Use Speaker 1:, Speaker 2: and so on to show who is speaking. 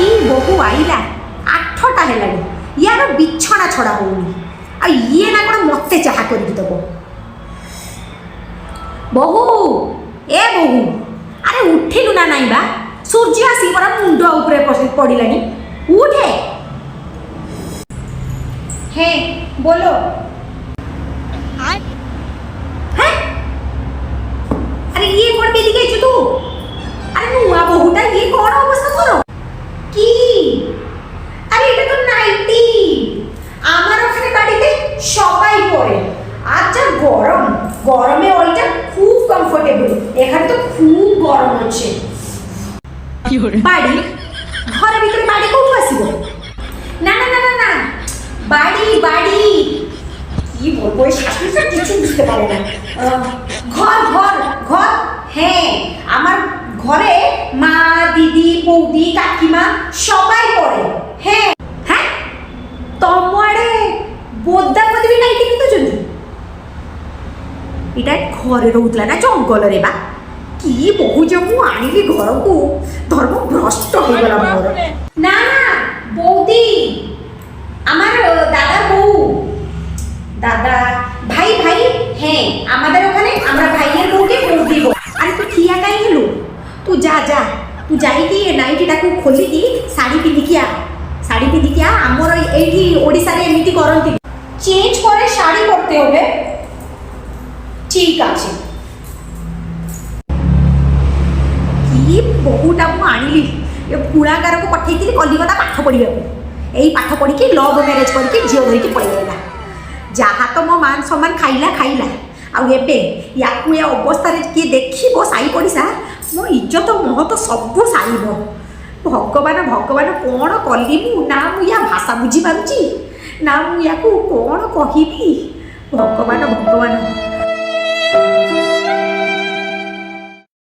Speaker 1: କି ବୋହୂ ଆଇଲା 8ଟା ହେଲାଣି, ୟାର ବିଛଣା ଛଡ଼ା ହଉନି। ଆଉ ଇଏ ନା କ'ଣ ମୋତେ ଚାହା କରିକି ଦେବ। ବୋହୂ, ଏ ବୋହୂ, ଆରେ ଉଠିଲୁ ନା ନାଇଁ ବା? ସୂର୍ଯ୍ୟ ଆସିକି ପରା ମୁଣ୍ଡ ଉପରେ ପଡ଼ିଲାଣି, ଉଠେ। হ্যাঁ বলো। হ্যাঁ আরে ইয়ে কোন দিকে গেছো তু? আরে নুয়া বহুটা ইয়ে কোন অবস্থা করো কি? আরে এটা তো নাইটি, আমার ওখানে বাড়িতে সবাই পরে। আর যা গরম, গরমে ওইটা খুব কমফোর্টেবল, এখানে তো খুব গরম হচ্ছে। বাড়ি ঘরের ভিতরে বাড়ি কোথাও আসিব? না না না না না, বাড়ি বাড়ি কি বলবো, এই শাশুড়িটা কিছু বুঝতে পারে না। ঘর ঘর ঘর, হ্যাঁ আমার ঘরে মা, দিদি, বৌদি, কাকিমা সবাই পড়ে। হ্যাঁ হ্যাঁ, ତମ ଆଡ଼େ ବୋଦା ବୋଦି ବି ନାଇଁ ପିନ୍ଧୁଛନ୍ତି? ଏଇଟା ଘରେ ରହୁଥିଲା ନା ଜଙ୍ଗଲରେ ବା? କି ବୋହୂ ଯେ ମୁଁ ଆଣିଲି ଘରକୁ, ଧର୍ମ ଭ୍ରଷ୍ଟ ହେଇଗଲା ମୋର। না না বৌদি, আমার দাদার বউ। দাদা ভাই ভাই, হ্যাঁ আমাদের ওখানে আমরা ভাইয়ের বউকে বৌদি বল। আরে তুই ঠিয়া কাই হেলু? তুই যা যা, তুই যাইকি নাইটিটাকে খোলিকি শাড়ি পিঁধিকি আ, শাড়ি পিঁধিকি আ। আমার এইটি ওড়িশারে এমিতি করନ୍ତି, চেঞ্জ করে শাড়ি পরতে হবে। ঠিক আছে। কি বহুটা ମୁଁ ଆଣିଲି, ଏ ପୁଳାଗାରକୁ ପଠେଇଥିଲି କଲିକତା ପାଠ ପଢ଼ିବାକୁ। ଏଇ ପାଠ ପଢ଼ିକି ଲଭ୍ ମ୍ୟାରେଜ୍ କରିକି ଝିଅ ଧରିକି ପଳେଇଗଲା। ଯାହା ତ ମୋ ମାନ ସମ୍ମାନ ଖାଇଲା ଖାଇଲା, ଆଉ ଏବେ ୟାକୁ ଏ ଅବସ୍ଥାରେ କିଏ ଦେଖିବ ସାଇ ପଡ଼ିଶା, ମୋ ଇଜ୍ଜତ ମହତ ସବୁ ସାରିବ। ଭଗବାନ ଭଗବାନ, କ'ଣ କଲି ମୁଁ? ନା ମୁଁ ୟା ଭାଷା ବୁଝିପାରୁଛି, ନା ମୁଁ ୟାକୁ କ'ଣ କହିବି? ଭଗବାନ ଭଗବାନ।